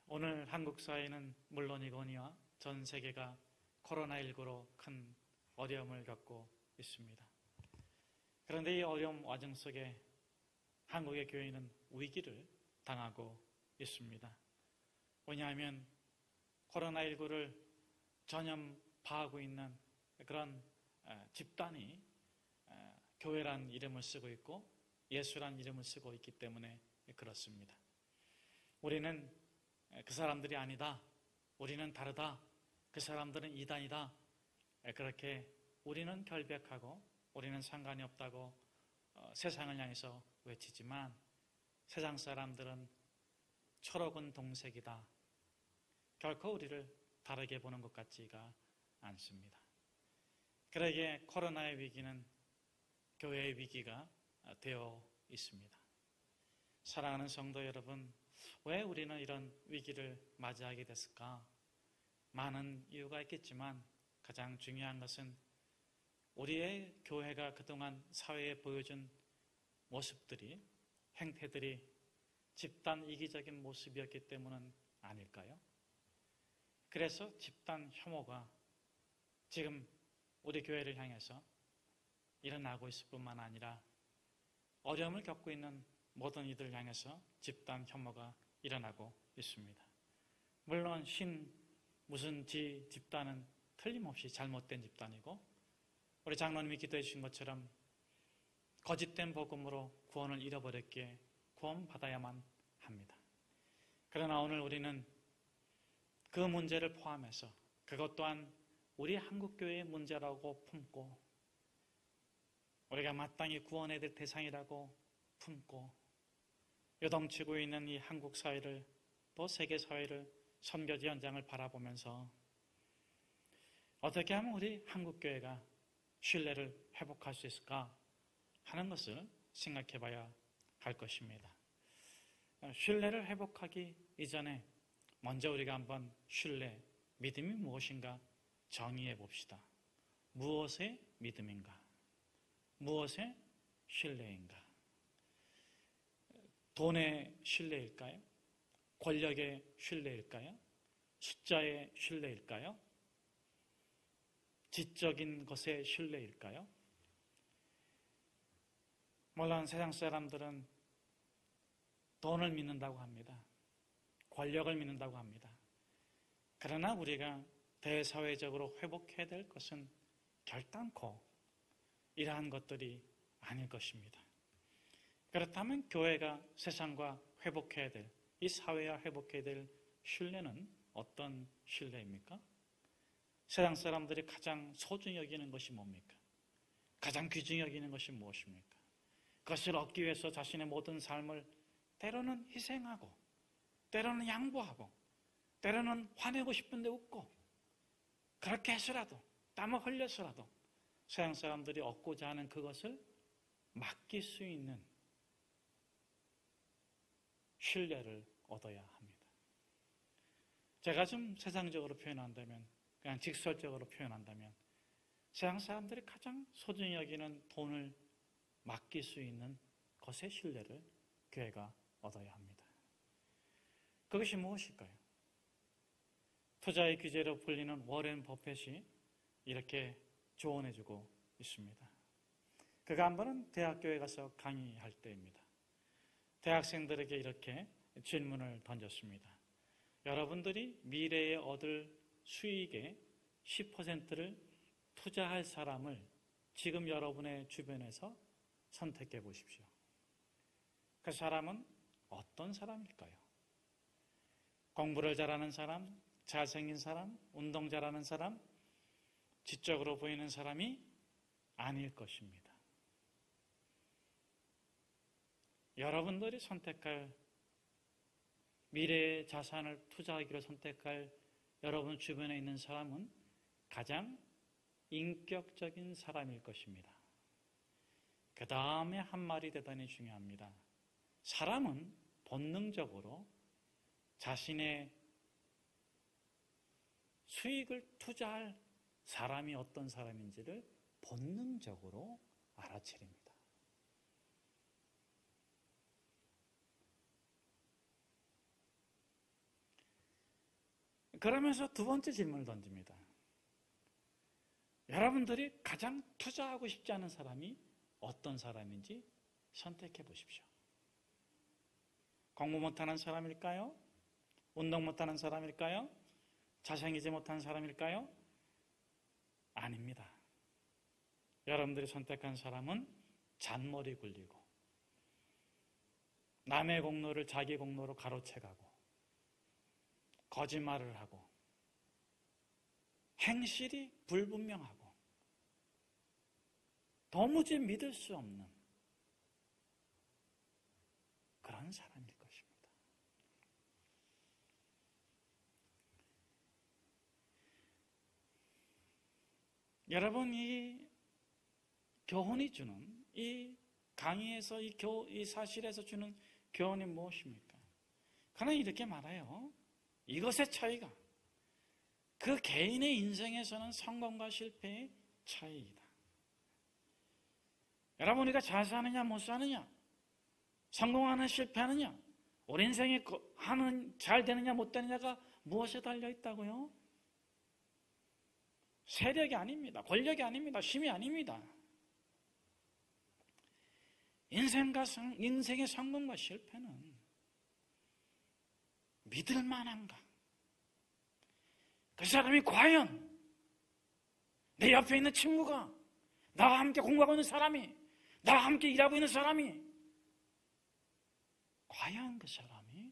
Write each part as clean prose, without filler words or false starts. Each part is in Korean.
오늘 한국 사회는 물론이거니와 전 세계가 코로나19로 큰 어려움을 겪고 있습니다. 그런데 이 어려움 와중 속에 한국의 교회는 위기를 당하고 있습니다. 왜냐하면 코로나19를 전염파하고 있는 그런 집단이 교회란 이름을 쓰고 있고 예수란 이름을 쓰고 있기 때문에 그렇습니다. 우리는 그 사람들이 아니다. 우리는 다르다. 그 사람들은 이단이다. 그렇게 우리는 결백하고 우리는 상관이 없다고 세상을 향해서 외치지만 세상 사람들은 초록은 동색이다. 결코 우리를 다르게 보는 것 같지가 않습니다. 그러기에 코로나의 위기는 교회의 위기가 되어 있습니다. 사랑하는 성도 여러분, 왜 우리는 이런 위기를 맞이하게 됐을까? 많은 이유가 있겠지만 가장 중요한 것은 우리의 교회가 그동안 사회에 보여준 모습들이, 행태들이 집단 이기적인 모습이었기 때문은 아닐까요? 그래서 집단 혐오가 지금 우리 교회를 향해서 일어나고 있을 뿐만 아니라 어려움을 겪고 있는 모든 이들을 향해서 집단 혐오가 일어나고 있습니다. 물론 무슨 집단은 틀림없이 잘못된 집단이고 우리 장로님이 기도해 주신 것처럼 거짓된 복음으로 구원을 잃어버렸기에 구원받아야만 합니다. 그러나 오늘 우리는 그 문제를 포함해서 그것 또한 우리 한국교회의 문제라고 품고 우리가 마땅히 구원해야 될 대상이라고 품고 요동치고 있는 이 한국 사회를 또 세계 사회를 선교지 현장을 바라보면서 어떻게 하면 우리 한국교회가 신뢰를 회복할 수 있을까 하는 것을 생각해 봐야 할 것입니다. 신뢰를 회복하기 이전에 먼저 우리가 한번 신뢰, 믿음이 무엇인가 정의해 봅시다. 무엇의 믿음인가? 무엇의 신뢰인가? 돈의 신뢰일까요? 권력의 신뢰일까요? 숫자의 신뢰일까요? 지적인 것의 신뢰일까요? 물론 세상 사람들은 돈을 믿는다고 합니다. 권력을 믿는다고 합니다. 그러나 우리가 대사회적으로 회복해야 될 것은 결단코 이러한 것들이 아닐 것입니다. 그렇다면 교회가 세상과 회복해야 될, 이 사회와 회복해야 될 신뢰는 어떤 신뢰입니까? 세상 사람들이 가장 소중히 여기는 것이 뭡니까? 가장 귀중히 여기는 것이 무엇입니까? 그것을 얻기 위해서 자신의 모든 삶을 때로는 희생하고 때로는 양보하고 때로는 화내고 싶은데 웃고 그렇게 해서라도 땀을 흘려서라도 세상 사람들이 얻고자 하는 그것을 맡길 수 있는 신뢰를 얻어야 합니다. 제가 좀 세상적으로 표현한다면, 그냥 직설적으로 표현한다면 세상 사람들이 가장 소중히 여기는 돈을 맡길 수 있는 것의 신뢰를 교회가 얻어야 합니다. 그것이 무엇일까요? 투자의 귀재로 불리는 워렌 버핏이 이렇게 조언해주고 있습니다. 그가 한 번은 대학교에 가서 강의할 때입니다. 대학생들에게 이렇게 질문을 던졌습니다. 여러분들이 미래에 얻을 수익의 10%를 투자할 사람을 지금 여러분의 주변에서 선택해 보십시오. 그 사람은 어떤 사람일까요? 공부를 잘하는 사람, 잘생긴 사람, 운동 잘하는 사람, 지적으로 보이는 사람이 아닐 것입니다. 여러분들이 선택할 미래의 자산을 투자하기로 선택할 여러분 주변에 있는 사람은 가장 인격적인 사람일 것입니다. 그 다음에 한 말이 대단히 중요합니다. 사람은 본능적으로 자신의 수익을 투자할 사람이 어떤 사람인지를 본능적으로 알아차립니다. 그러면서 두 번째 질문을 던집니다. 여러분들이 가장 투자하고 싶지 않은 사람이 어떤 사람인지 선택해 보십시오. 공부 못하는 사람일까요? 운동 못하는 사람일까요? 자생이지 못한 사람일까요? 아닙니다. 여러분들이 선택한 사람은 잔머리 굴리고 남의 공로를 자기 공로로 가로채가고 거짓말을 하고 행실이 불분명하고 도무지 믿을 수 없는 그런 사람일 것입니다. 여러분, 이 교훈이 주는 이 강의에서 이 사실에서 주는 교훈이 무엇입니까? 그는 이렇게 말해요. 이것의 차이가 그 개인의 인생에서는 성공과 실패의 차이이다. 여러분, 우리가 잘 사느냐 못 사느냐, 성공하느냐 실패하느냐, 우리 인생이 잘 되느냐 못 되느냐가 무엇에 달려 있다고요? 세력이 아닙니다. 권력이 아닙니다. 힘이 아닙니다. 인생의 성공과 실패는 믿을 만한가? 그 사람이 과연 내 옆에 있는 친구가, 나와 함께 공부하고 있는 사람이, 나와 함께 일하고 있는 사람이 과연 그 사람이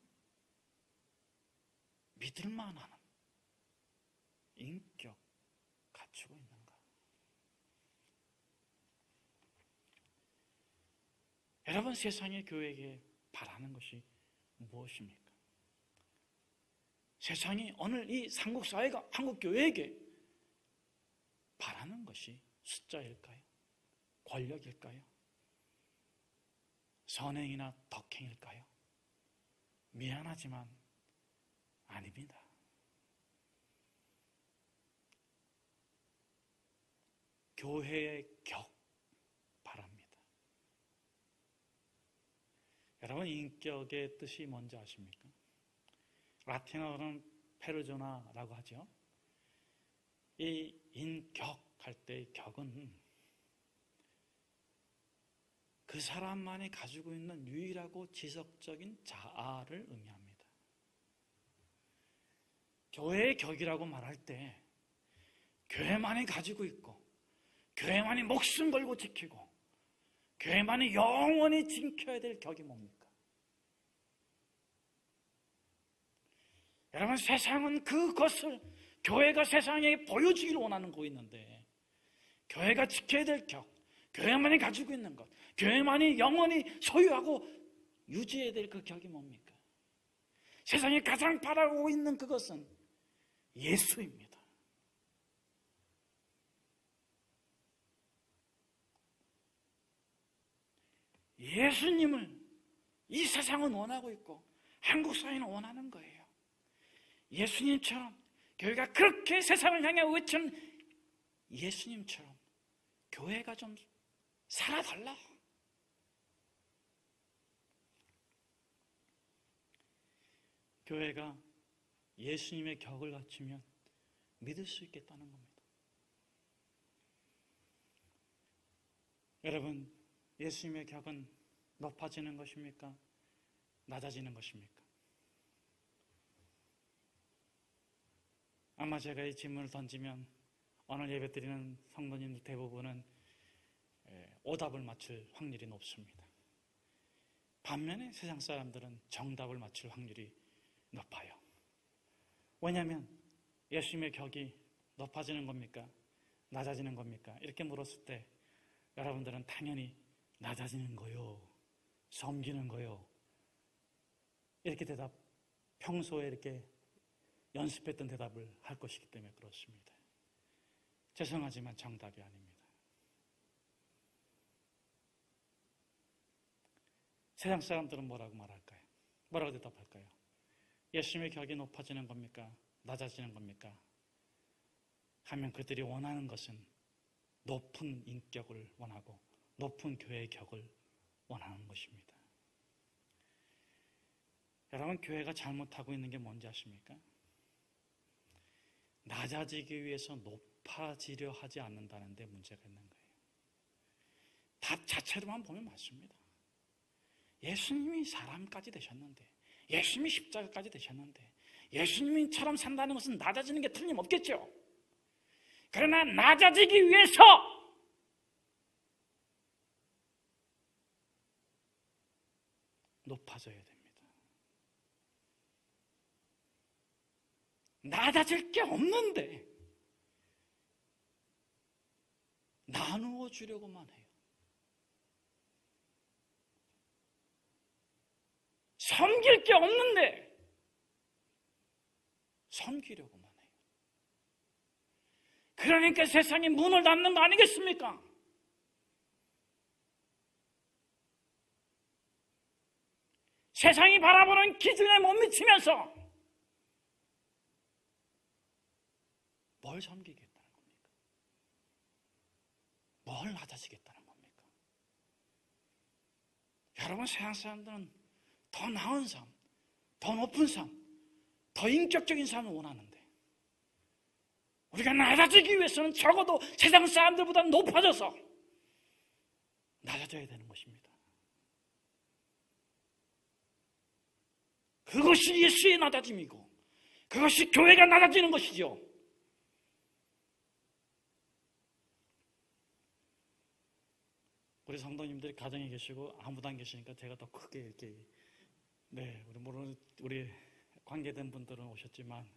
믿을 만한 인격 갖추고 있는가? 여러분, 세상의 교회에게 바라는 것이 무엇입니까? 세상이 오늘 이 한국사회가 한국교회에게 바라는 것이 숫자일까요? 권력일까요? 선행이나 덕행일까요? 미안하지만 아닙니다. 교회의 격 바랍니다. 여러분, 인격의 뜻이 뭔지 아십니까? 라틴어로는 페르소나라고 하죠. 이 인격 할 때의 격은 그 사람만이 가지고 있는 유일하고 지속적인 자아를 의미합니다. 교회의 격이라고 말할 때 교회만이 가지고 있고 교회만이 목숨 걸고 지키고 교회만이 영원히 지켜야 될 격이 뭡니까? 여러분, 세상은 그것을 교회가 세상에 보여주기를 원하는 거 있는데, 교회가 지켜야 될 격, 교회만이 가지고 있는 것, 교회만이 영원히 소유하고 유지해야 될 그 격이 뭡니까? 세상에 가장 바라고 있는 그것은 예수입니다. 예수님을 이 세상은 원하고 있고 한국 사회는 원하는 거예요. 예수님처럼, 교회가 그렇게 세상을 향해 외치는 예수님처럼 교회가 좀 살아달라. 교회가 예수님의 격을 갖추면 믿을 수 있겠다는 겁니다. 여러분, 예수님의 격은 높아지는 것입니까? 낮아지는 것입니까? 아마 제가 이 질문을 던지면 오늘 예배드리는 성도님들 대부분은 오답을 맞출 확률이 높습니다. 반면에 세상 사람들은 정답을 맞출 확률이 높아요. 왜냐하면 예수님의 격이 높아지는 겁니까? 낮아지는 겁니까? 이렇게 물었을 때 여러분들은 당연히 낮아지는 거요, 섬기는 거요, 이렇게 평소에 이렇게 연습했던 대답을 할 것이기 때문에 그렇습니다. 죄송하지만 정답이 아닙니다. 세상 사람들은 뭐라고 말할까요? 뭐라고 대답할까요? 예수님의 격이 높아지는 겁니까? 낮아지는 겁니까? 하면 그들이 원하는 것은 높은 인격을 원하고 높은 교회의 격을 원하는 것입니다. 여러분, 교회가 잘못하고 있는 게 뭔지 아십니까? 낮아지기 위해서 높아지려 하지 않는다는 데 문제가 있는 거예요. 답 자체로만 보면 맞습니다. 예수님이 사람까지 되셨는데, 예수님이 십자가까지 되셨는데, 예수님처럼 산다는 것은 낮아지는 게 틀림없겠죠. 그러나 낮아지기 위해서 높아져야 됩니다. 낮아질 게 없는데 나누어 주려고만 해요. 섬길 게 없는데 섬기려고만 해요. 그러니까 세상이 문을 닫는 거 아니겠습니까? 세상이 바라보는 기준에 못 미치면서 뭘 섬기겠다는 겁니까? 뭘 낮아지겠다는 겁니까? 여러분, 세상 사람들은 더 나은 삶, 더 높은 삶, 더 인격적인 삶을 원하는데, 우리가 낮아지기 위해서는 적어도 세상 사람들보다 높아져서 낮아져야 되는 것입니다. 그것이 예수의 낮아짐이고, 그것이 교회가 낮아지는 것이죠. 우리 성도님들이 가정에 계시고 아무도 안 계시니까 제가 더 크게 이렇게, 우리 관계된 분들은 오셨지만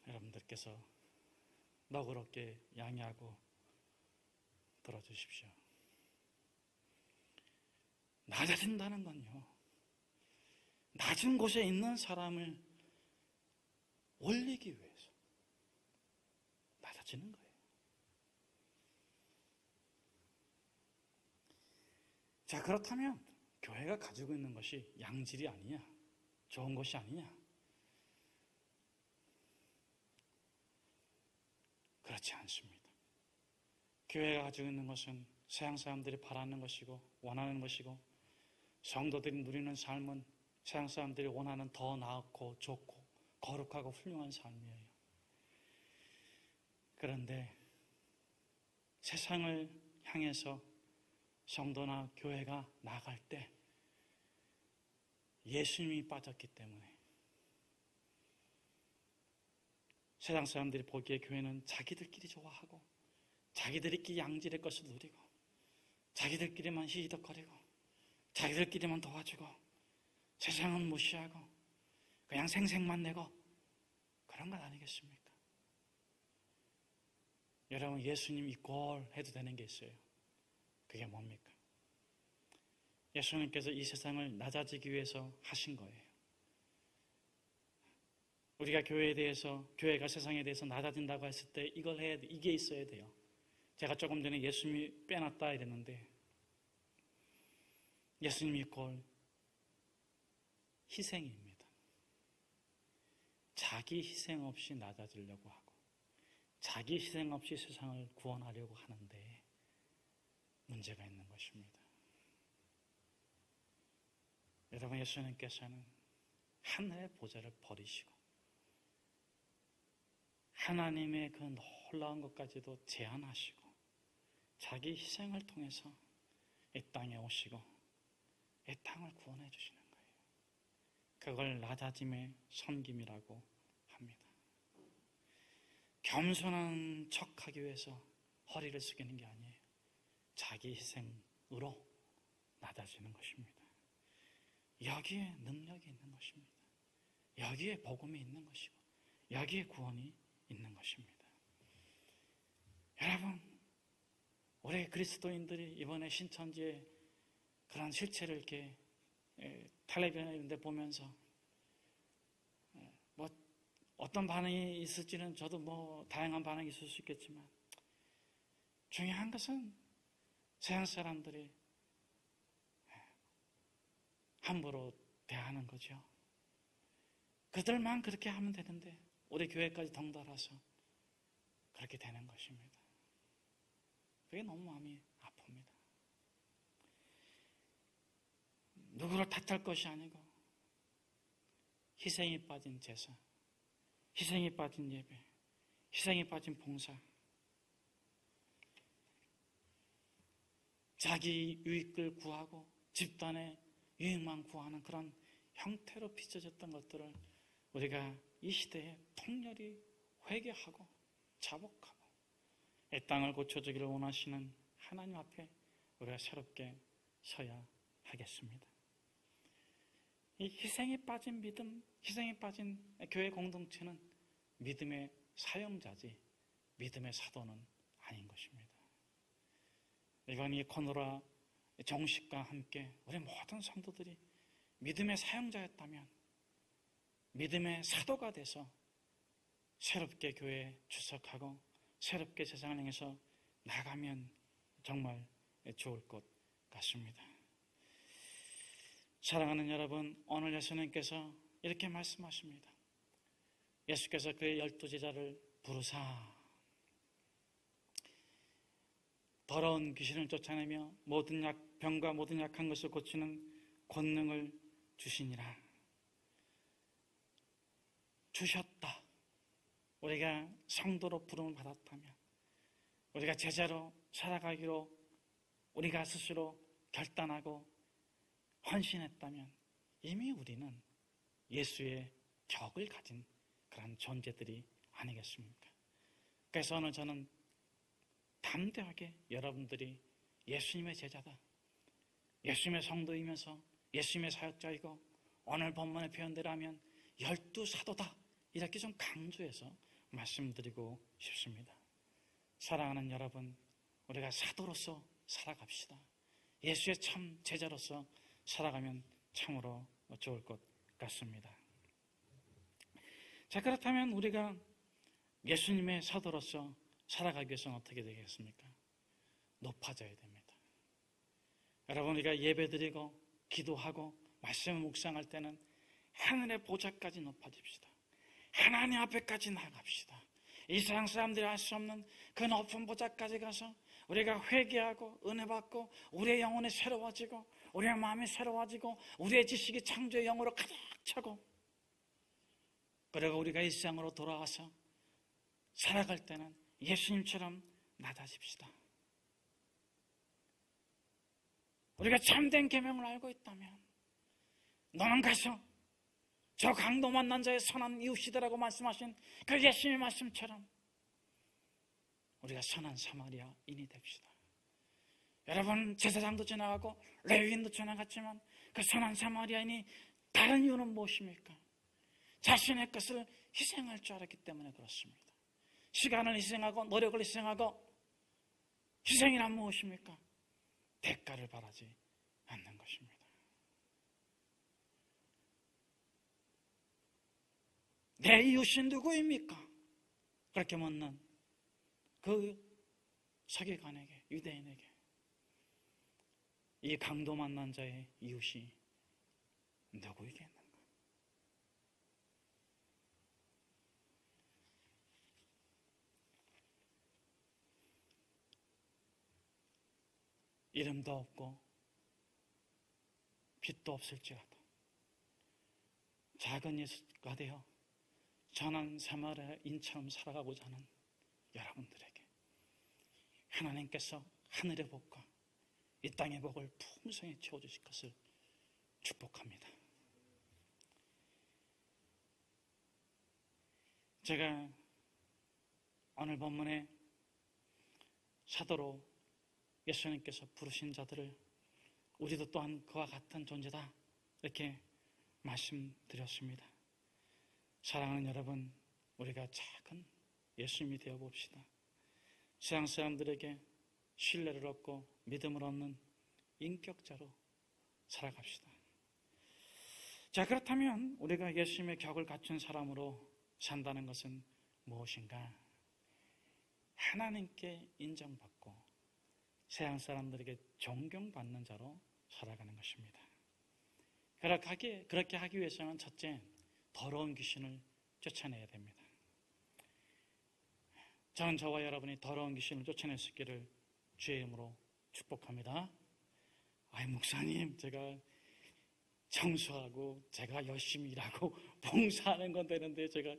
여러분들께서 너그럽게 양해하고 들어주십시오. 낮아진다는 건요, 낮은 곳에 있는 사람을 올리기 위해서 낮아지는 거예요. 자, 그렇다면 교회가 가지고 있는 것이 양질이 아니냐, 좋은 것이 아니냐? 그렇지 않습니다. 교회가 가지고 있는 것은 세상 사람들이 바라는 것이고 원하는 것이고, 성도들이 누리는 삶은 세상 사람들이 원하는 더 나았고 좋고 거룩하고 훌륭한 삶이에요. 그런데 세상을 향해서 성도나 교회가 나아갈 때 예수님이 빠졌기 때문에 세상 사람들이 보기에 교회는 자기들끼리 좋아하고 자기들끼리 양질의 것을 누리고 자기들끼리만 히히덕거리고 자기들끼리만 도와주고 세상은 무시하고 그냥 생색만 내고 그런 것 아니겠습니까? 여러분, 예수님 이꼴 해도 되는 게 있어요. 그게 뭡니까? 예수님께서 이 세상을 낮아지기 위해서 하신 거예요. 우리가 교회에 대해서, 교회가 세상에 대해서 낮아진다고 했을 때 이걸 해야 돼, 이게 있어야 돼요. 제가 조금 전에 예수님이 빼놨다 이랬는데, 예수님이 꼴 희생입니다. 자기 희생 없이 낮아지려고 하고 자기 희생 없이 세상을 구원하려고 하는데 문제가 있는 것입니다. 여러분, 예수님께서는 하늘의 보좌를 버리시고 하나님의 그 놀라운 것까지도 제한하시고 자기 희생을 통해서 이 땅에 오시고 이 땅을 구원해 주시는 거예요. 그걸 낮아짐의 섬김이라고 합니다. 겸손한 척하기 위해서 허리를 숙이는 게 아니에요. 자기 희생으로 낮아지는 것입니다. 여기에 능력이 있는 것입니다. 여기에 복음이 있는 것이고 여기에 구원이 있는 것입니다. 여러분, 우리 그리스도인들이 이번에 신천지에 그런 실체를 이렇게 텔레비전에 이런 데 보면서 뭐 어떤 반응이 있을지는 저도 뭐 다양한 반응이 있을 수 있겠지만, 중요한 것은 세상 사람들이 함부로 대하는 거죠. 그들만 그렇게 하면 되는데 우리 교회까지 덩달아서 그렇게 되는 것입니다. 그게 너무 마음이 아픕니다. 누구를 탓할 것이 아니고 희생이 빠진 제사, 희생이 빠진 예배, 희생이 빠진 봉사, 자기 유익을 구하고 집단의 유익만 구하는 그런 형태로 빚어졌던 것들을 우리가 이 시대에 통렬히 회개하고 자복하고 이 땅을 고쳐주기를 원하시는 하나님 앞에 우리가 새롭게 서야 하겠습니다. 이 희생에 빠진 믿음, 희생에 빠진 교회 공동체는 믿음의 사용자지 믿음의 사도는 아닌 것입니다. 이건 이 코노라 정식과 함께 우리 모든 성도들이 믿음의 사용자였다면 믿음의 사도가 돼서 새롭게 교회에 출석하고 새롭게 세상을 향해서 나가면 정말 좋을 것 같습니다. 사랑하는 여러분, 오늘 예수님께서 이렇게 말씀하십니다. 예수께서 그의 12제자를 부르사 더러운 귀신을 쫓아내며 모든 병과 모든 약한 것을 고치는 권능을 주시니라. 주셨다. 우리가 성도로 부름을 받았다면, 우리가 제자로 살아가기로 우리가 스스로 결단하고 헌신했다면 이미 우리는 예수의 격을 가진 그런 존재들이 아니겠습니까? 그래서 오늘 저는 담대하게 여러분들이 예수님의 제자다, 예수님의 성도이면서 예수님의 사역자이고 오늘 본문의 표현대로 하면 12사도다 이렇게 좀 강조해서 말씀드리고 싶습니다. 사랑하는 여러분, 우리가 사도로서 살아갑시다. 예수의 참 제자로서 살아가면 참으로 좋을 것 같습니다. 자, 그렇다면 우리가 예수님의 사도로서 살아가기 위해서는 어떻게 되겠습니까? 높아져야 됩니다. 여러분, 우리가 예배드리고 기도하고 말씀을 묵상할 때는 하늘의 보좌까지 높아집시다. 하나님 앞에까지 나아갑시다. 이 세상 사람들이 알 수 없는 그 높은 보좌까지 가서 우리가 회개하고 은혜 받고 우리의 영혼이 새로워지고 우리의 마음이 새로워지고 우리의 지식이 창조의 영으로 가득 차고, 그리고 우리가 이 세상으로 돌아와서 살아갈 때는 예수님처럼 낮아집시다. 우리가 참된 계명을 알고 있다면 너는 가서 저 강도 만난 자의 선한 이웃이더라고 말씀하신 그 예수님의 말씀처럼 우리가 선한 사마리아인이 됩시다. 여러분, 제사장도 지나가고 레위인도 지나갔지만 그 선한 사마리아인이 다른 이유는 무엇입니까? 자신의 것을 희생할 줄 알았기 때문에 그렇습니다. 시간을 희생하고 노력을 희생하고, 희생이란 무엇입니까? 대가를 바라지 않는 것입니다. 내 이웃이 누구입니까? 그렇게 묻는 그 서기관에게, 유대인에게 이 강도 만난 자의 이웃이 누구이겠는가? 이름도 없고 빛도 없을지라도 작은 예수가 되어 전한 사마리아인처럼 살아가고자 하는 여러분들에게 하나님께서 하늘의 복과 이 땅의 복을 풍성히 채워주실 것을 축복합니다. 제가 오늘 본문에 사도로 예수님께서 부르신 자들을 우리도 또한 그와 같은 존재다 이렇게 말씀드렸습니다. 사랑하는 여러분, 우리가 작은 예수님이 되어봅시다. 세상 사람들에게 신뢰를 얻고 믿음을 얻는 인격자로 살아갑시다. 자, 그렇다면 우리가 예수님의 격을 갖춘 사람으로 산다는 것은 무엇인가? 하나님께 인정받고 세상 사람들에게 존경받는 자로 살아가는 것입니다. 그렇게 하기 위해서는 첫째, 더러운 귀신을 쫓아내야 됩니다. 저는 저와 여러분이 더러운 귀신을 쫓아낼 수 있기를 주의 이름으로 축복합니다. 목사님, 제가 청소하고 제가 열심히 일하고 봉사하는 건 되는데 제가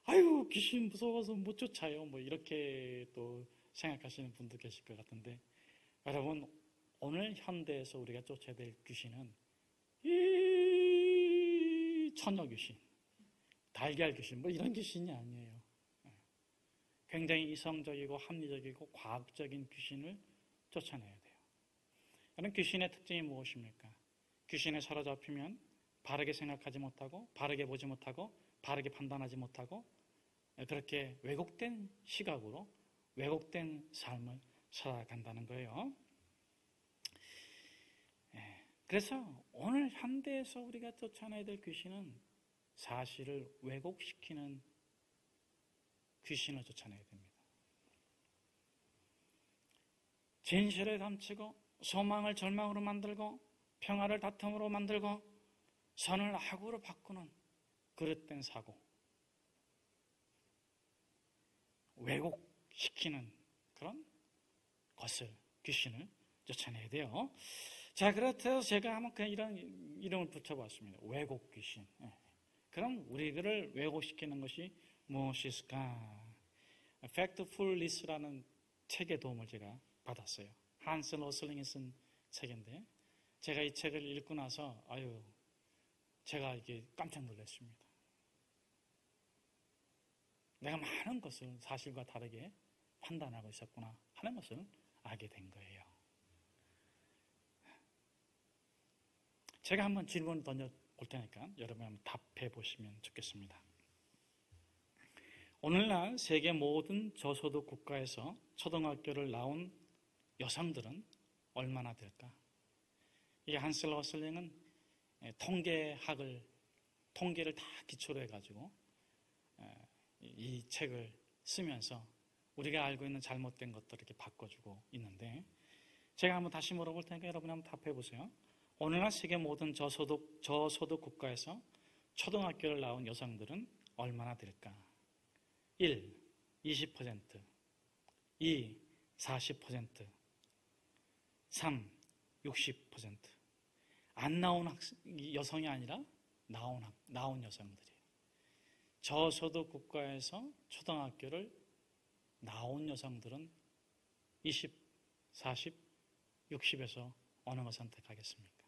아유, 귀신 무서워서 못 쫓아요. 뭐 이렇게 또 생각하시는 분도 계실 것 같은데, 여러분, 오늘 현대에서 우리가 쫓아야 될 귀신은 이 처녀 귀신, 달걀 귀신, 뭐 이런 귀신이 아니에요. 굉장히 이성적이고 합리적이고 과학적인 귀신을 쫓아내야 돼요. 그럼 귀신의 특징이 무엇입니까? 귀신에 사로잡히면 바르게 생각하지 못하고, 바르게 보지 못하고, 바르게 판단하지 못하고, 그렇게 왜곡된 시각으로 왜곡된 삶을 살아간다는 거예요. 그래서 오늘 현대에서 우리가 쫓아내야 될 귀신은 사실을 왜곡시키는 귀신을 쫓아내야 됩니다. 진실을 감추고 소망을 절망으로 만들고 평화를 다툼으로 만들고 선을 악으로 바꾸는 그릇된 사고, 왜곡시키는 그런 것을, 귀신을 쫓아내야 돼요. 자, 그렇다고 제가 한번 그냥 이런 이름을 붙여봤습니다. 왜곡 귀신. 그럼 우리를 왜곡시키는 것이 무엇일까? Factfulness라는 책의 도움을 제가 받았어요. 한스 로슬링이 쓴 책인데, 제가 이 책을 읽고 나서 제가 이게 깜짝 놀랐습니다. 내가 많은 것을 사실과 다르게 판단하고 있었구나 하는 것을 알게 된 거예요. 제가 한번 질문을 던져볼 테니까 여러분 한번 답해 보시면 좋겠습니다. 오늘날 세계 모든 저소득 국가에서 초등학교를 나온 여성들은 얼마나 될까? 이게 한스 러슬링은 통계를 다 기초로 해가지고 이 책을 쓰면서 우리가 알고 있는 잘못된 것들을 이렇게 바꿔주고 있는데, 제가 한번 다시 물어볼 테니까 여러분이 한번 답해 보세요. 오늘날 세계 모든 저소득 국가에서 초등학교를 나온 여성들은 얼마나 될까? 1. 20%, 2. 40%, 3. 60%. 안 나온 여성이 아니라 나온 여성들이에요. 저소득 국가에서 초등학교를 나온 여성들은 20, 40, 60에서 어느 걸 선택하겠습니까?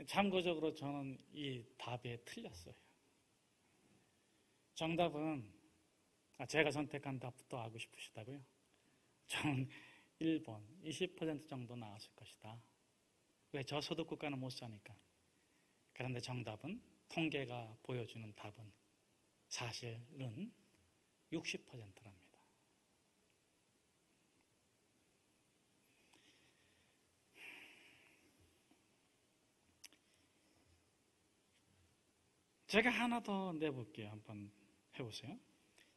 참고적으로 저는 이 답에 틀렸어요. 정답은, 제가 선택한 답부터 알고 싶으시다고요? 저는 1번, 20% 정도 나왔을 것이다. 왜? 저소득 국가는 못 사니까. 그런데 정답은, 통계가 보여주는 답은 사실은 60%랍니다. 제가 하나 더 내볼게요. 한번 해보세요.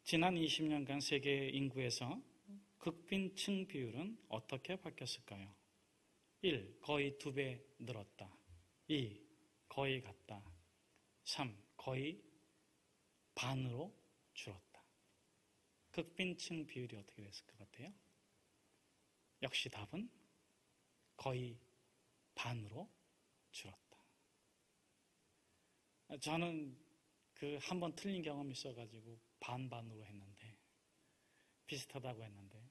지난 20년간 세계 인구에서 극빈층 비율은 어떻게 바뀌었을까요? 1. 거의 2배 늘었다. 2. 거의 같다. 3. 거의 반으로 줄었다. 극빈층 비율이 어떻게 됐을 것 같아요? 역시 답은 거의 반으로 줄었다. 저는 한 번 틀린 경험이 있어가지고 반으로 했는데, 비슷하다고 했는데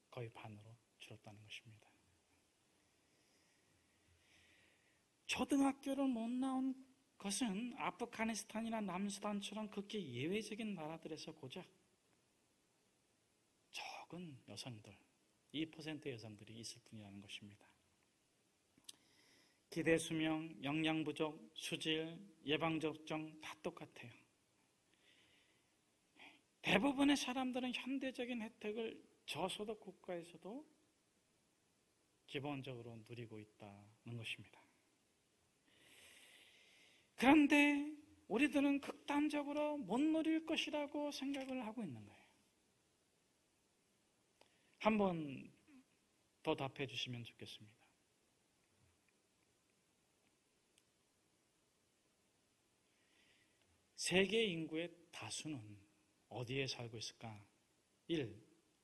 거의 반으로 줄었다는 것입니다. 초등학교를 못 나온 것은 아프가니스탄이나 남수단처럼 극히 예외적인 나라들에서 고작 적은 여성들, 2%의 여성들이 있을 뿐이라는 것입니다. 기대 수명, 영양 부족, 수질, 예방접종 다 똑같아요. 대부분의 사람들은 현대적인 혜택을 저소득 국가에서도 기본적으로 누리고 있다는 것입니다. 그런데 우리들은 극단적으로 못 누릴 것이라고 생각을 하고 있는 거예요. 한 번 더 답해 주시면 좋겠습니다. 세계 인구의 다수는 어디에 살고 있을까? 1.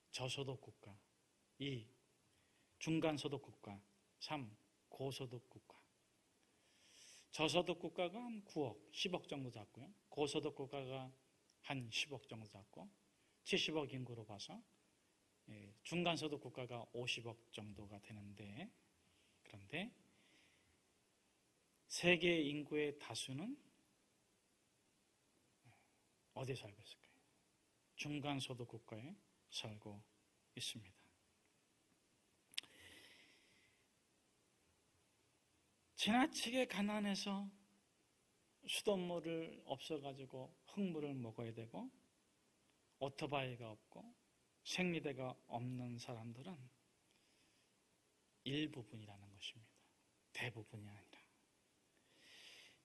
저소득 국가, 2. 중간소득 국가, 3. 고소득 국가. 저소득 국가가 한 9억, 10억 정도 잡고요. 고소득 국가가 한 10억 정도 잡고 70억 인구로 봐서 중간소득 국가가 50억 정도가 되는데, 그런데 세계 인구의 다수는 어디에 살고 있을까요? 중간소득 국가에 살고 있습니다. 지나치게 가난해서 수돗물을 없어가지고 흙물을 먹어야 되고 오토바이가 없고 생리대가 없는 사람들은 일부분이라는 것입니다. 대부분이 아니라.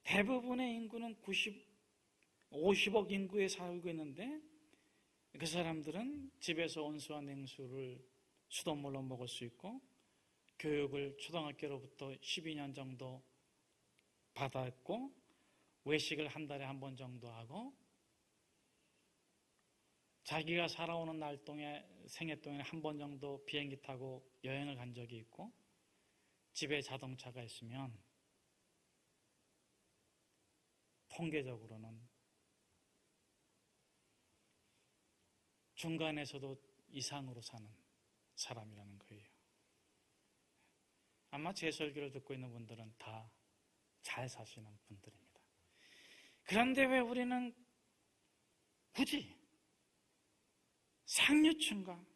대부분의 인구는 50억 인구에 살고 있는데 그 사람들은 집에서 온수와 냉수를 수돗물로 먹을 수 있고 교육을 초등학교로부터 12년 정도 받았고 외식을 한 달에 한 번 정도 하고 자기가 살아오는 날 동안 생애 동안에 한 번 정도 비행기 타고 여행을 간 적이 있고 집에 자동차가 있으면 통계적으로는 중간에서도 이상으로 사는 사람이라는 거예요. 아마 제 설교를 듣고 있는 분들은 다 잘 사시는 분들입니다. 그런데 왜 우리는 굳이 상류층과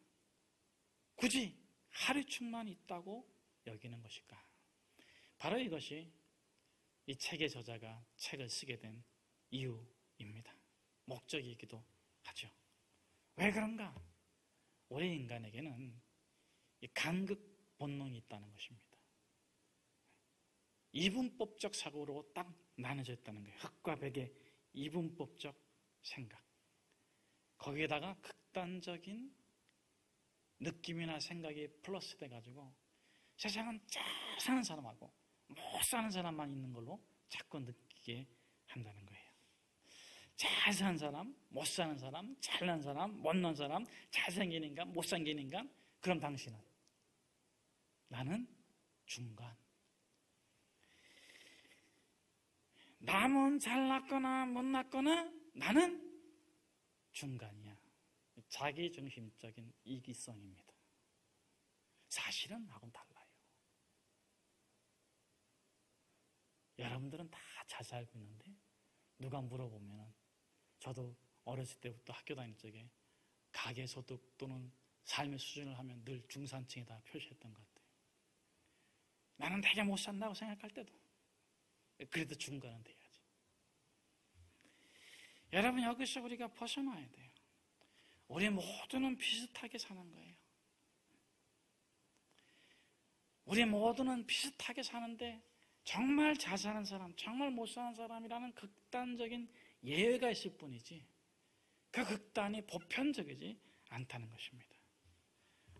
굳이 하류층만 있다고 여기는 것일까? 바로 이것이 이 책의 저자가 책을 쓰게 된 이유입니다. 목적이기도 하죠. 왜 그런가? 우리 인간에게는 이 간극 본능이 있다는 것입니다. 이분법적 사고로 딱 나눠져 있다는 거예요. 흑과 백의 이분법적 생각. 거기에다가 극단적인 느낌이나 생각이 플러스 돼가지고 세상은 잘 사는 사람하고 못 사는 사람만 있는 걸로 자꾸 느끼게 한다는 거예요. 잘 사는 사람, 못 사는 사람, 잘난 사람, 못난 사람, 잘생긴 인간, 못생긴 인간. 그럼 당신은? 나는 중간. 남은 잘났거나 못났거나 나는 중간이야. 자기중심적인 이기성입니다. 사실은 나하고는 달라요. 여러분들은 다 잘 살고 있는데 누가 물어보면 저도 어렸을 때부터 학교 다닐 적에 가계소득 또는 삶의 수준을 하면 늘 중산층에다 표시했던 것 같아요. 나는 되게 못 산다고 생각할 때도 그래도 중간은 돼야지. 여러분, 여기서 우리가 벗어나야 돼요. 우리 모두는 비슷하게 사는 거예요. 우리 모두는 비슷하게 사는데 정말 잘 사는 사람, 정말 못 사는 사람이라는 극단적인 예외가 있을 뿐이지 그 극단이 보편적이지 않다는 것입니다.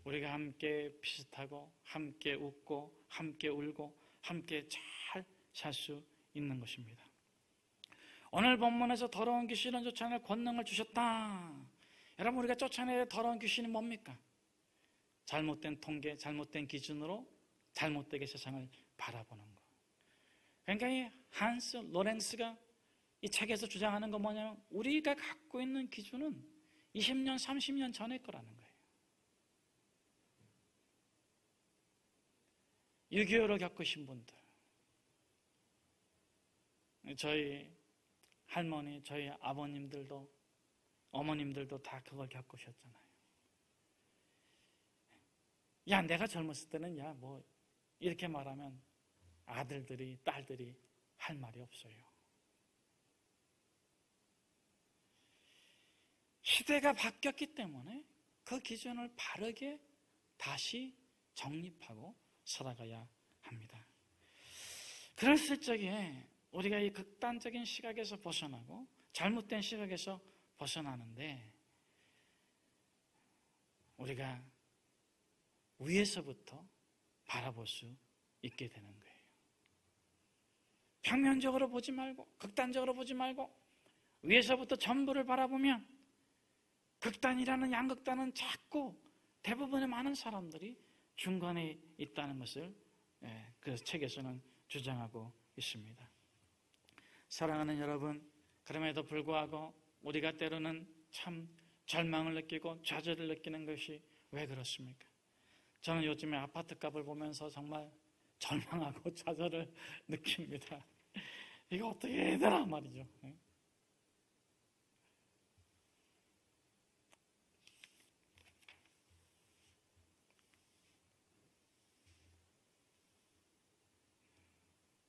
우리가 함께 비슷하고 함께 웃고 함께 울고 함께 잘 살 수 있는 것입니다. 오늘 본문에서 더러운 귀신은 쫓아낼 권능을 주셨다. 여러분, 우리가 쫓아내야 더러운 귀신이 뭡니까? 잘못된 통계, 잘못된 기준으로 잘못되게 세상을 바라보는 것. 그러니까 이 한스 로렌스가 이 책에서 주장하는 건 뭐냐면 우리가 갖고 있는 기준은 20년, 30년 전의 거라는 거예요. 6.25를 겪으신 분들, 저희 할머니, 저희 아버님들도 어머님들도 다 그걸 겪으셨잖아요. 야, 내가 젊었을 때는 야, 뭐 이렇게 말하면 아들들이, 딸들이 할 말이 없어요. 시대가 바뀌었기 때문에 그 기준을 바르게 다시 정립하고 살아가야 합니다. 그랬을 적에 우리가 이 극단적인 시각에서 벗어나고 잘못된 시각에서 벗어나는데 우리가 위에서부터 바라볼 수 있게 되는 거예요. 평면적으로 보지 말고 극단적으로 보지 말고 위에서부터 전부를 바라보면 극단이라는 양극단은 작고 대부분의 많은 사람들이 중간에 있다는 것을 그 책에서는 주장하고 있습니다. 사랑하는 여러분, 그럼에도 불구하고 우리가 때로는 참 절망을 느끼고 좌절을 느끼는 것이 왜 그렇습니까? 저는 요즘에 아파트 값을 보면서 정말 절망하고 좌절을 느낍니다. 이거 어떻게 해야 되나 말이죠.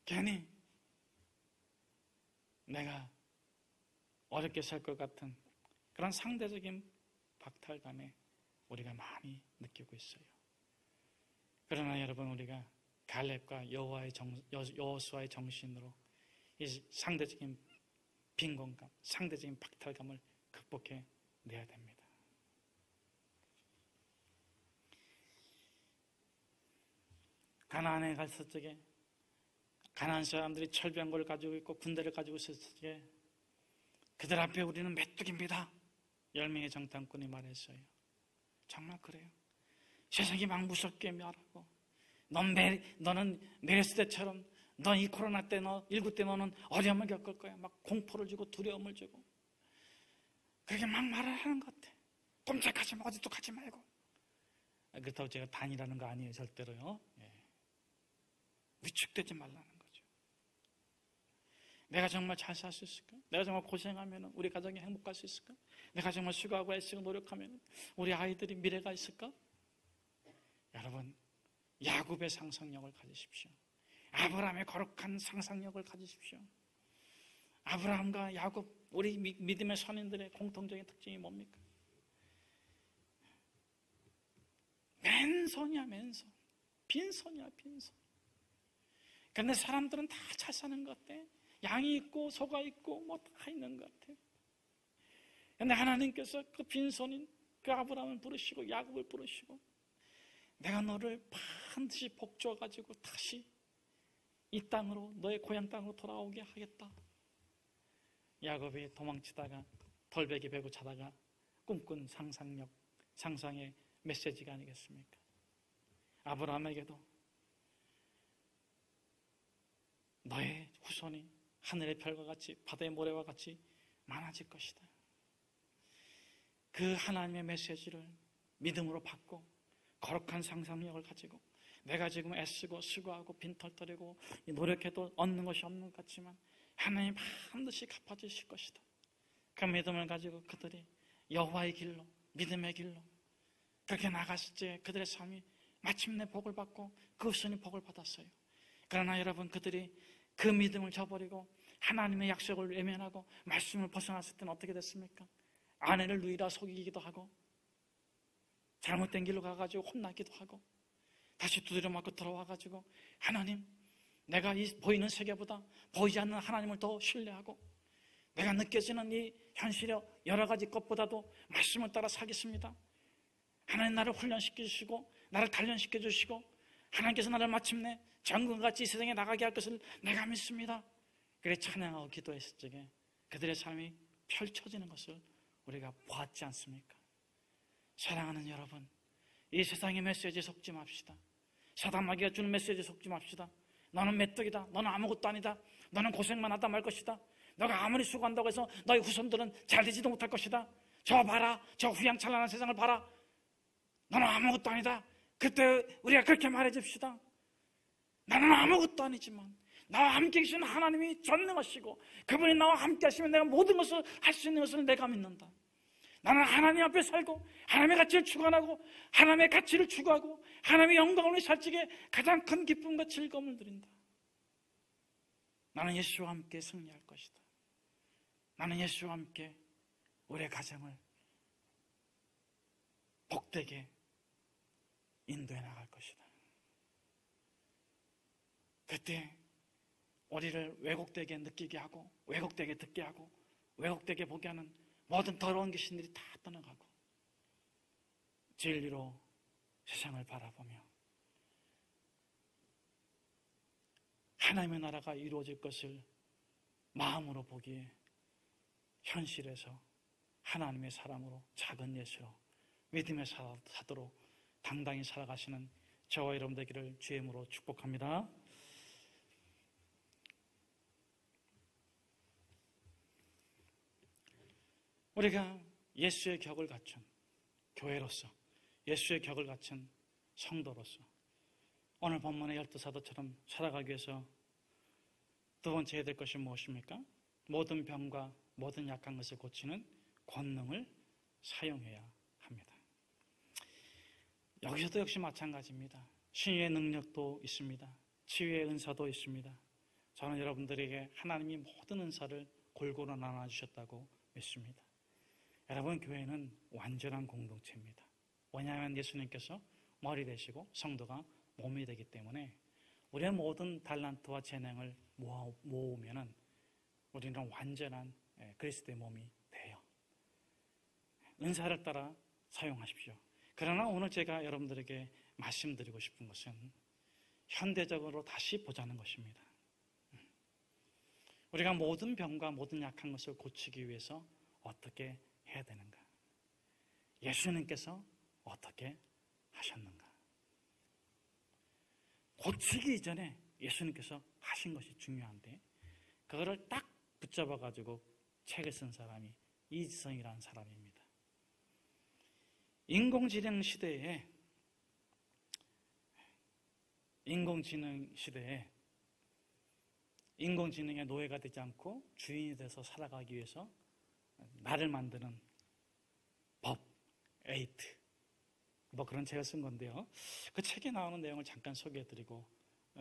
괜히 내가 어렵게 살 것 같은 그런 상대적인 박탈감에 우리가 많이 느끼고 있어요. 그러나 여러분, 우리가 갈렙과 여호수아의 정신으로 이 상대적인 빈곤감, 상대적인 박탈감을 극복해 내야 됩니다. 가나안에 갔을 적에 가나안 사람들이 철병거를 가지고 있고 군대를 가지고 있었을 적에 그들 앞에 우리는 메뚜기입니다. 10명의 정탐꾼이 말했어요. 정말 그래요. 세상이 막 무섭게 말하고 너는 메르스 때처럼 너 이 코로나 때 19 때 너는 어려움을 겪을 거야. 막 공포를 주고 두려움을 주고 그렇게 막 말을 하는 것 같아. 꼼짝하지 마. 어디도 가지 말고. 그렇다고 제가 다니라는 거 아니에요. 절대로요. 위축되지 말라는 거죠. 내가 정말 잘 살 수 있을까? 내가 정말 고생하면 우리 가정이 행복할 수 있을까? 내가 정말 수고하고 애쓰고 노력하면 우리 아이들이 미래가 있을까? 여러분, 야곱의 상상력을 가지십시오. 아브라함의 거룩한 상상력을 가지십시오. 아브라함과 야곱, 우리 믿음의 선인들의 공통적인 특징이 뭡니까? 맨손이야, 맨손. 빈손이야, 빈손. 근데 사람들은 다 잘 사는 것 같아. 양이 있고 소가 있고 뭐 다 있는 것 같아. 근데 하나님께서 그 빈손인 그 아브라함을 부르시고 야곱을 부르시고 내가 너를 반드시 복주어가지고 다시 이 땅으로, 너의 고향 땅으로 돌아오게 하겠다. 야곱이 도망치다가 덜베기 베고 자다가 꿈꾼 상상의 메시지가 아니겠습니까? 아브라함에게도 너의 후손이 하늘의 별과 같이 바다의 모래와 같이 많아질 것이다. 그 하나님의 메시지를 믿음으로 받고 거룩한 상상력을 가지고 내가 지금 애쓰고 수고하고 빈털터리고 노력해도 얻는 것이 없는 것 같지만 하나님 반드시 갚아주실 것이다. 그 믿음을 가지고 그들이 여호와의 길로, 믿음의 길로 그렇게 나갔을 때 그들의 삶이 마침내 복을 받고 그 후손이 복을 받았어요. 그러나 여러분, 그들이 그 믿음을 저버리고 하나님의 약속을 외면하고 말씀을 벗어났을 때는 어떻게 됐습니까? 아내를 누이라 속이기도 하고 잘못된 길로 가가지고 혼나기도 하고 다시 두드려 맞고 들어와가지고 하나님, 내가 이 보이는 세계보다 보이지 않는 하나님을 더 신뢰하고 내가 느껴지는 이 현실의 여러 가지 것보다도 말씀을 따라 살겠습니다. 하나님 나를 훈련시켜 주시고 나를 단련시켜 주시고 하나님께서 나를 마침내 정금같이 이 세상에 나가게 할 것을 내가 믿습니다. 그래 찬양하고 기도했을 적에 그들의 삶이 펼쳐지는 것을 우리가 보았지 않습니까? 사랑하는 여러분, 이 세상의 메시지에 속지 맙시다. 사단마귀가 주는 메시지에 속지 맙시다. 너는 메뚜기다. 너는 아무것도 아니다. 너는 고생만 하다 말 것이다. 너가 아무리 수고한다고 해서 너희 후손들은 잘 되지도 못할 것이다. 저 봐라. 저 휘황찬란한 세상을 봐라. 너는 아무것도 아니다. 그때 우리가 그렇게 말해줍시다. 나는 아무것도 아니지만 나와 함께 계시는 하나님이 전능하시고 그분이 나와 함께 하시면 내가 모든 것을 할 수 있는 것을 내가 믿는다. 나는 하나님 앞에 살고 하나님의 가치를 추구하고 하나님의 가치를 추구하고 하나님의 영광을 위해 살 적에 가장 큰 기쁨과 즐거움을 누린다. 나는 예수와 함께 승리할 것이다. 나는 예수와 함께 우리의 가정을 복되게 인도해 나갈 것이다. 그때 우리를 왜곡되게 느끼게 하고 왜곡되게 듣게 하고 왜곡되게 보게 하는 모든 더러운 귀신들이 다 떠나가고 진리로 세상을 바라보며 하나님의 나라가 이루어질 것을 마음으로 보기에 현실에서 하나님의 사람으로 작은 예수로 믿음의 사도로 당당히 살아가시는 저와 여러분 되기를 주의 이름으로 축복합니다. 우리가 예수의 격을 갖춘 교회로서, 예수의 격을 갖춘 성도로서 오늘 본문의 12사도처럼 살아가기 위해서 두 번째 해야 될 것이 무엇입니까? 모든 병과 모든 약한 것을 고치는 권능을 사용해야 합니다. 여기서도 역시 마찬가지입니다. 신유의 능력도 있습니다. 치유의 은사도 있습니다. 저는 여러분들에게 하나님이 모든 은사를 골고루 나눠주셨다고 믿습니다. 여러분, 교회는 완전한 공동체입니다. 왜냐하면 예수님께서 머리 되시고 성도가 몸이 되기 때문에 우리의 모든 달란트와 재능을 모으면 우리는 완전한 그리스도의 몸이 돼요. 은사를 따라 사용하십시오. 그러나 오늘 제가 여러분들에게 말씀드리고 싶은 것은 현대적으로 다시 보자는 것입니다. 우리가 모든 병과 모든 약한 것을 고치기 위해서 어떻게 해야 되는가? 예수님께서 어떻게 하셨는가? 고치기 이전에 예수님께서 하신 것이 중요한데 그거를 딱 붙잡아가지고 책을 쓴 사람이 이지성이라는 사람입니다. 인공지능 시대에 인공지능의 노예가 되지 않고 주인이 돼서 살아가기 위해서 나를 만드는 법, 에이트, 뭐 그런 책을 쓴 건데요. 그 책에 나오는 내용을 잠깐 소개해드리고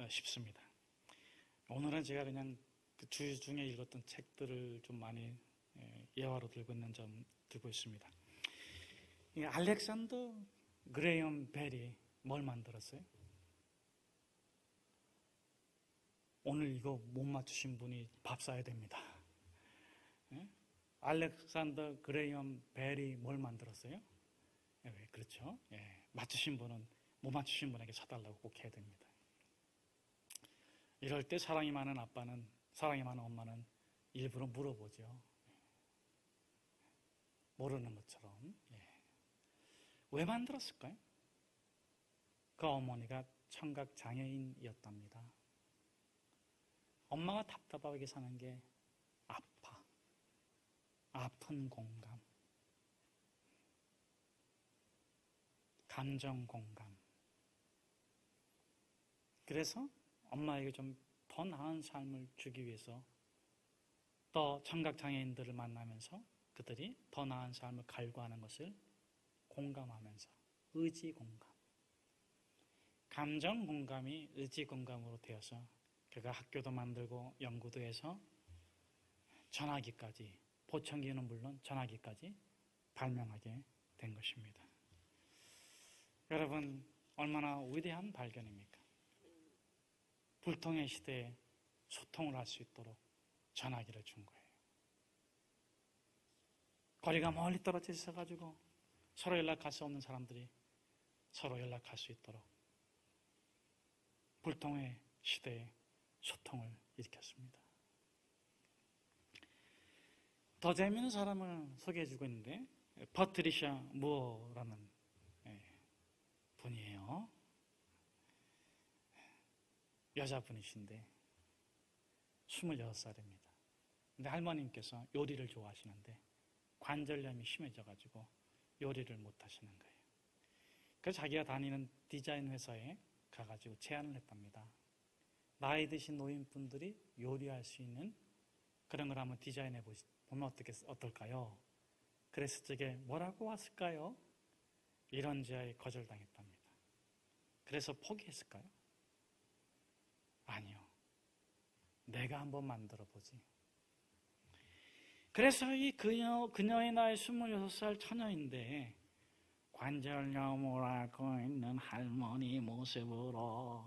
싶습니다. 오늘은 제가 그냥 그 주 중에 읽었던 책들을 좀 많이 예화로 들고 있습니다. 알렉산더 그레이엄 벨이 뭘 만들었어요? 오늘 이거 못 맞추신 분이 밥 사야 됩니다. 알렉산더 그레이엄 벨이 뭘 만들었어요? 그렇죠. 맞추신 분은 못 맞추신 분에게 사달라고 꼭 해야 됩니다. 이럴 때 사랑이 많은 아빠는, 사랑이 많은 엄마는 일부러 물어보죠. 모르는 것처럼. 왜 만들었을까요? 그 어머니가 청각 장애인이었답니다. 엄마가 답답하게 사는 게 아픈 공감, 감정 공감. 그래서 엄마에게 좀 더 나은 삶을 주기 위해서 또 청각장애인들을 만나면서 그들이 더 나은 삶을 갈구하는 것을 공감하면서 의지 공감, 감정 공감이 의지 공감으로 되어서 그가 학교도 만들고 연구도 해서 전화기까지, 보청기는 물론 전화기까지 발명하게 된 것입니다. 여러분, 얼마나 위대한 발견입니까? 불통의 시대에 소통을 할 수 있도록 전화기를 준 거예요. 거리가 멀리 떨어져 있어가지고 서로 연락할 수 없는 사람들이 서로 연락할 수 있도록 불통의 시대에 소통을 일으켰습니다. 더 재미있는 사람을 소개해주고 있는데 퍼트리샤 무어라는 분이에요. 여자분이신데 26살입니다. 근데 할머님께서 요리를 좋아하시는데 관절염이 심해져가지고 요리를 못 하시는 거예요. 그래서 자기가 다니는 디자인 회사에 가가지고 제안을 했답니다. 나이 드신 노인분들이 요리할 수 있는 그런 걸 한번 디자인해 보면 어떨까요? 그랬을 적에 뭐라고 왔을까요? 이런 제안에 거절당했답니다. 그래서 포기했을까요? 아니요. 내가 한번 만들어 보지. 그래서 이 그녀의 나이 26살 처녀인데 관절염을 앓고 있는 할머니 모습으로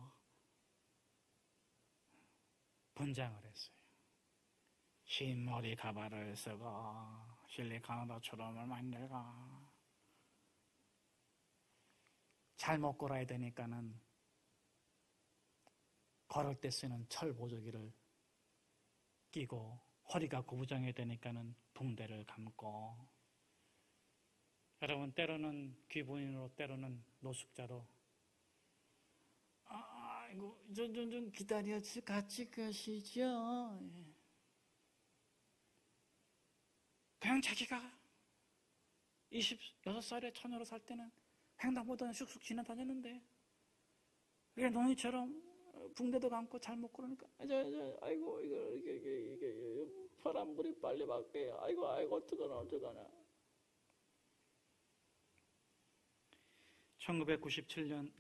분장을 했어요. 흰머리 가발을 쓰고 실리카노 초롬을 만들고 잘못 걸어야 되니까는 걸을 때 쓰는 철 보조기를 끼고 허리가 구부정해야 되니까는 붕대를 감고 여러분 때로는 귀부인으로 때로는 노숙자로 이거 좀 기다려서 같이 가시죠. 그냥 자기가 26살에 처녀로 살 때는 횡단보도는 쑥쑥 지나다녔는데 그게 너희처럼 붕대도 감고 잘 못 걸으니까 아이고 이게 파란불이 빨리 바뀌게 아이고 어떡하나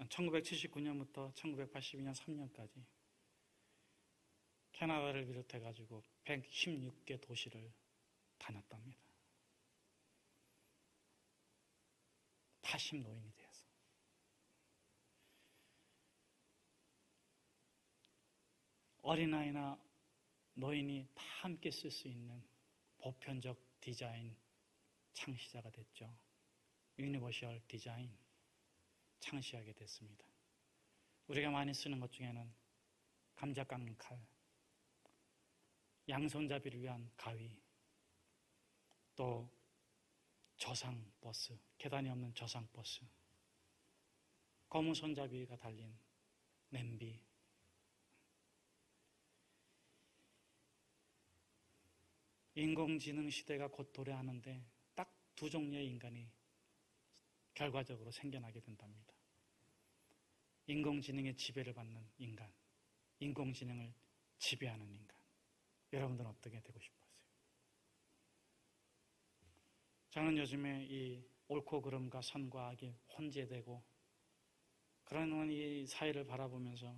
1979년부터 1982년 3년까지 캐나다를 비롯해가지고 116개 도시를 다녔답니다. 80 노인이 되어서. 어린아이나 노인이 다 함께 쓸 수 있는 보편적 디자인 창시자가 됐죠. 유니버셜 디자인 창시하게 됐습니다. 우리가 많이 쓰는 것 중에는 감자 깎는 칼, 양손잡이를 위한 가위, 또 저상버스, 계단이 없는 저상버스, 검은 손잡이가 달린 냄비, 인공지능 시대가 곧 도래하는데 딱 두 종류의 인간이 결과적으로 생겨나게 된답니다. 인공지능의 지배를 받는 인간, 인공지능을 지배하는 인간. 여러분들은 어떻게 되고 싶으세요? 저는 요즘에 이 옳고 그름과 선과 악이 혼재되고 그런 이 사회를 바라보면서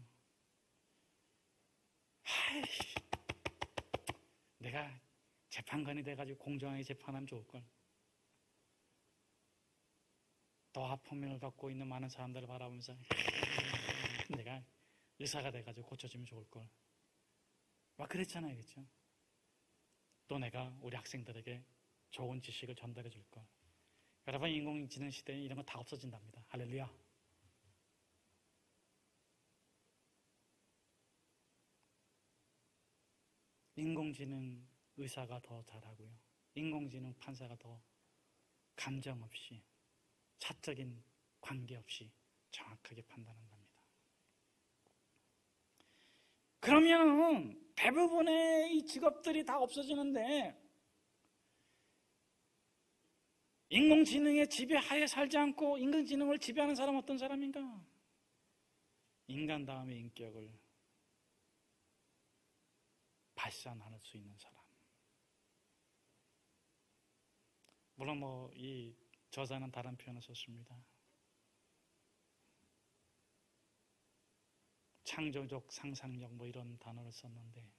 내가 재판관이 돼가지고 공정하게 재판하면 좋을걸. 또 아픔을 갖고 있는 많은 사람들을 바라보면서 내가 의사가 돼가지고 고쳐주면 좋을걸. 막 그랬잖아요, 그렇죠? 또 내가 우리 학생들에게 좋은 지식을 전달해 줄걸. 여러분, 인공지능 시대에 이런 거 다 없어진답니다. 할렐루야. 인공지능 의사가 더 잘하고요. 인공지능 판사가 더 감정 없이, 사적인 관계 없이 정확하게 판단한답니다. 그러면 대부분의 이 직업들이 다 없어지는데 인공지능의 지배하에 살지 않고 인공지능을 지배하는 사람은 어떤 사람인가? 인간 다음의 인격을 발산할 수 있는 사람. 물론 이 저자는 다른 표현을 썼습니다. 창조적 상상력 이런 단어를 썼는데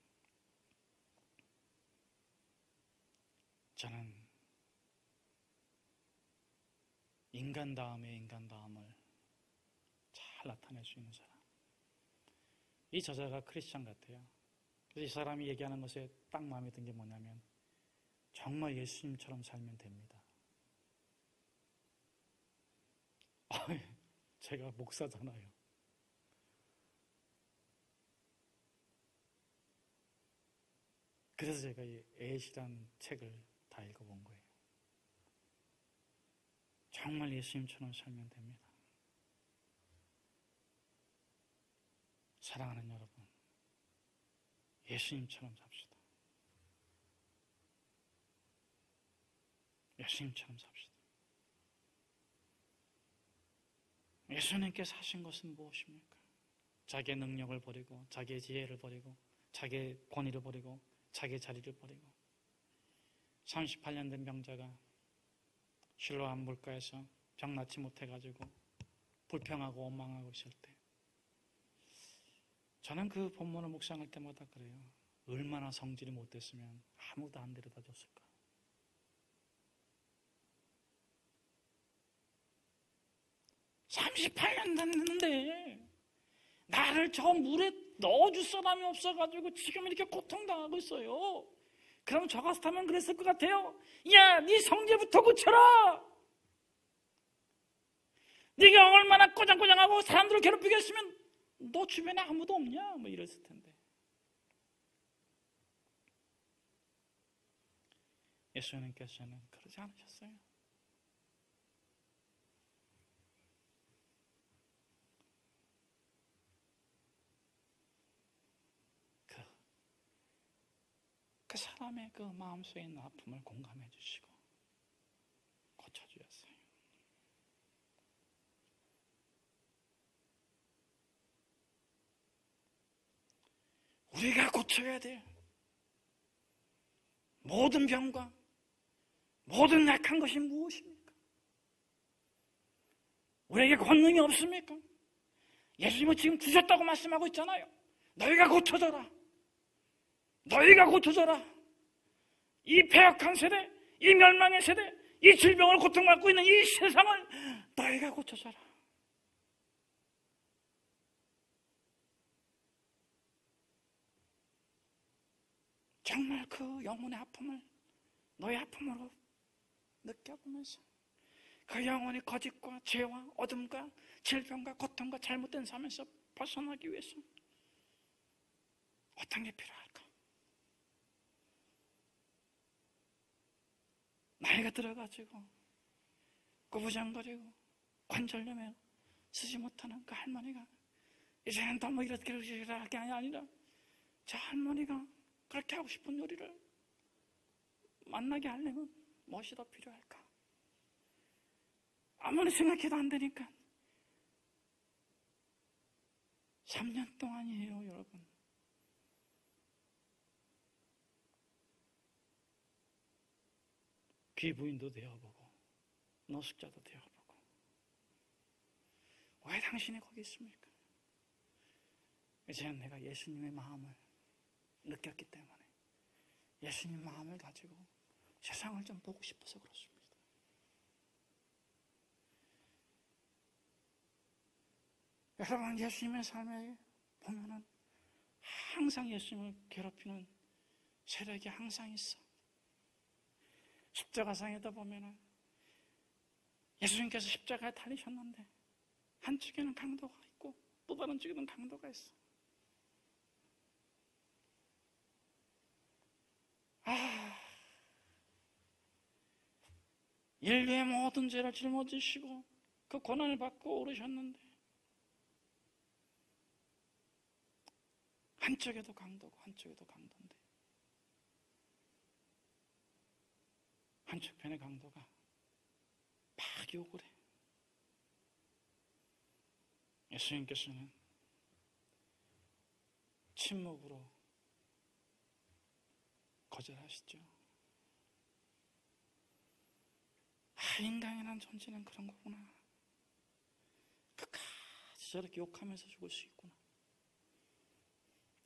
저는 인간 다음의 인간 다음을 잘 나타낼 수 있는 사람. 이 저자가 크리스찬 같아요. 그래서 이 사람이 얘기하는 것에 딱 마음에 든 게 뭐냐면 정말 예수님처럼 살면 됩니다. 제가 목사잖아요. 그래서 제가 이 애시라는 책을 다 읽어본 거예요. 정말 예수님처럼 살면 됩니다. 사랑하는 여러분, 예수님처럼 삽시다. 예수님처럼 삽시다. 예수님께서 하신 것은 무엇입니까? 자기의 능력을 버리고 자기의 지혜를 버리고 자기의 권위를 버리고 자기의 자리를 버리고 38년 된 병자가 실로암 물가에서 병 낫지 못해가지고 불평하고 원망하고 있을 때 저는 그 본문을 묵상할 때마다 그래요. 얼마나 성질이 못됐으면 아무도 안 데려다 줬을까. (38년) 됐는데 나를 저 물에 넣어줄 사람이 없어가지고 지금 이렇게 고통당하고 있어요. 그럼 저 같았으면 그랬을 것 같아요. 야, 네 성질부터 고쳐라. 네가 얼마나 꼬장꼬장하고 사람들을 괴롭히게 했으면 너 주변에 아무도 없냐? 이랬을 텐데. 예수님께서는 그러지 않으셨어요. 그 사람의 그 마음속에 있는 아픔을 공감해 주시고 고쳐주었어요. 우리가 고쳐야 돼요. 모든 병과 모든 약한 것이 무엇입니까? 우리에게 권능이 없습니까? 예수님은 지금 주셨다고 말씀하고 있잖아요. 너희가 고쳐져라. 너희가 고쳐져라. 이 패역한 세대, 이 멸망의 세대, 이 질병을 고통받고 있는 이 세상을 너희가 고쳐져라. 정말 그 영혼의 아픔을 너의 아픔으로 느껴보면서 그 영혼의 거짓과 죄와 어둠과 질병과 고통과 잘못된 삶에서 벗어나기 위해서 어떤 게 필요할까? 나이가 들어가지고 꾸부장거리고 관절염에 쓰지 못하는 그 할머니가 이제는 너무 이렇게 할 게 아니라 저 할머니가 그렇게 하고 싶은 요리를 만나게 하려면 무엇이 더 필요할까? 아무리 생각해도 안 되니까 3년 동안이에요, 여러분. 귀부인도 되어보고 노숙자도 되어보고 왜 당신이 거기 있습니까? 이제는 내가 예수님의 마음을 느꼈기 때문에 예수님 마음을 가지고 세상을 좀 보고 싶어서 그렇습니다. 여러분, 예수님의 삶에 보면은 항상 예수님을 괴롭히는 세력이 항상 있어. 십자가상에다 보면은 예수님께서 십자가에 달리셨는데 한쪽에는 강도가 있고 또 다른 쪽에는 강도가 있어. 인류의 모든 죄를 짊어지시고 그 고난을 받고 오르셨는데 한쪽에도 강도고 한쪽에도 강도인데 한쪽 편의 강도가 막 욕을 해. 예수님께서는 침묵으로 거절하시죠. 인간이라는 존재는 그런 거구나. 끝까지 저렇게 욕하면서 죽을 수 있구나.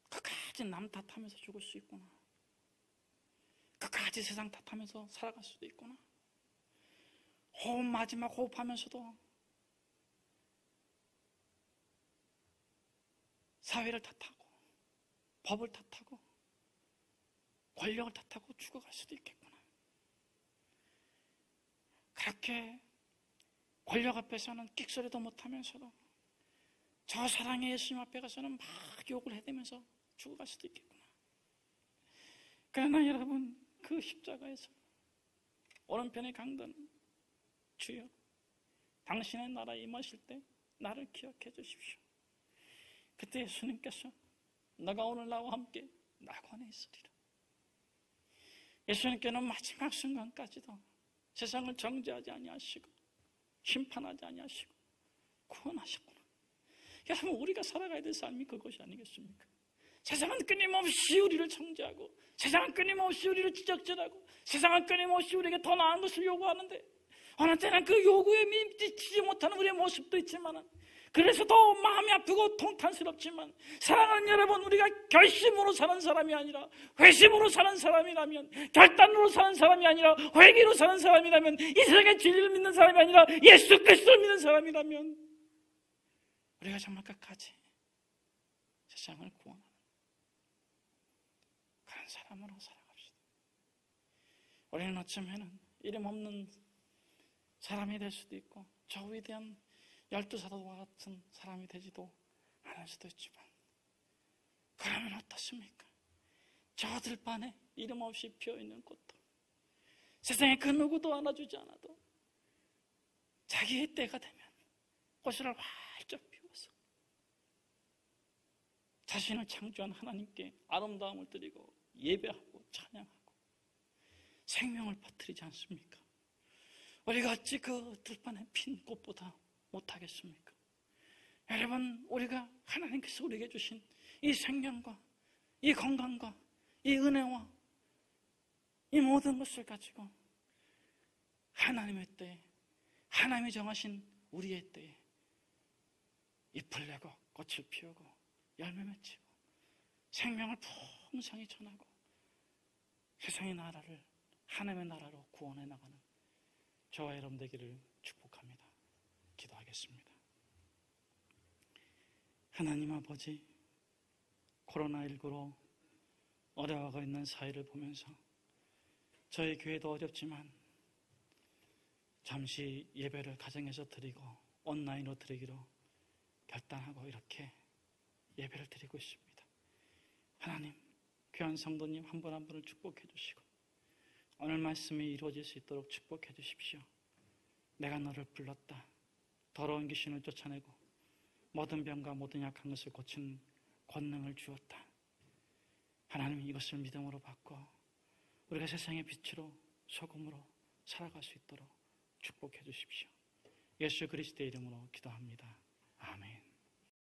끝까지 남 탓하면서 죽을 수 있구나. 끝까지 세상 탓하면서 살아갈 수도 있구나. 마지막 호흡하면서도 사회를 탓하고 법을 탓하고 권력을 탓하고 죽어갈 수도 있겠구나. 그렇게 권력 앞에서는 끽소리도 못하면서도 저 사랑의 예수님 앞에 가서는 막 욕을 해대면서 죽어갈 수도 있겠구나. 그러나 여러분, 그 십자가에서 오른편의 강도는 주여 당신의 나라에 임하실 때 나를 기억해 주십시오. 그때 예수님께서 너가 오늘 나와 함께 낙원에 있으리라. 예수님께는 마지막 순간까지도 세상을 정죄하지 아니하시고 심판하지 아니하시고 구원하셨구나. 여러분, 우리가 살아가야 될 삶이 그것이 아니겠습니까? 세상은 끊임없이 우리를 정죄하고 세상은 끊임없이 우리를 지적질하고 세상은 끊임없이 우리에게 더 나은 것을 요구하는데 어느 때는 그 요구에 미치지 못하는 우리의 모습도 있지만 그래서 더 마음이 아프고 통탄스럽지만 사랑하는 여러분, 우리가 결심으로 사는 사람이 아니라 회심으로 사는 사람이라면, 결단으로 사는 사람이 아니라 회개로 사는 사람이라면, 이 세상의 진리를 믿는 사람이 아니라 예수 그리스도를 믿는 사람이라면 우리가 정말 끝까지 세상을 구원하는 그런 사람으로 살아갑시다. 우리는 어쩌면 이름 없는 사람이 될 수도 있고 저 위대한 12사도와 같은 사람이 되지도 않을 수도 있지만 그러면 어떻습니까? 저 들판에 이름 없이 피어있는 꽃도 세상에 그 누구도 안아주지 않아도 자기의 때가 되면 꽃을 활짝 피워서 자신을 창조한 하나님께 아름다움을 드리고 예배하고 찬양하고 생명을 퍼뜨리지 않습니까? 우리가 어찌 그 들판에 핀 꽃보다 못하겠습니까? 여러분, 우리가 하나님께서 우리에게 주신 이 생명과 이 건강과 이 은혜와 이 모든 것을 가지고 하나님의 때에, 하나님이 정하신 우리의 때에 잎을 내고 꽃을 피우고 열매 맺히고 생명을 풍성히 전하고 세상의 나라를 하나님의 나라로 구원해 나가는 저와 여러분 되기를 축복합니다. 기도하겠습니다. 하나님 아버지, 코로나19로 어려워하고 있는 사회를 보면서 저희 교회도 어렵지만 잠시 예배를 가정에서 드리고 온라인으로 드리기로 결단하고 이렇게 예배를 드리고 있습니다. 하나님, 귀한 성도님 한 분 한 분을 축복해 주시고 오늘 말씀이 이루어질 수 있도록 축복해 주십시오. 내가 너를 불렀다. 더러운 귀신을 쫓아내고 모든 병과 모든 약한 것을 고치는 권능을 주었다. 하나님, 이것을 믿음으로 받고 우리가 세상의 빛으로 소금으로 살아갈 수 있도록 축복해 주십시오. 예수 그리스도의 이름으로 기도합니다. 아멘.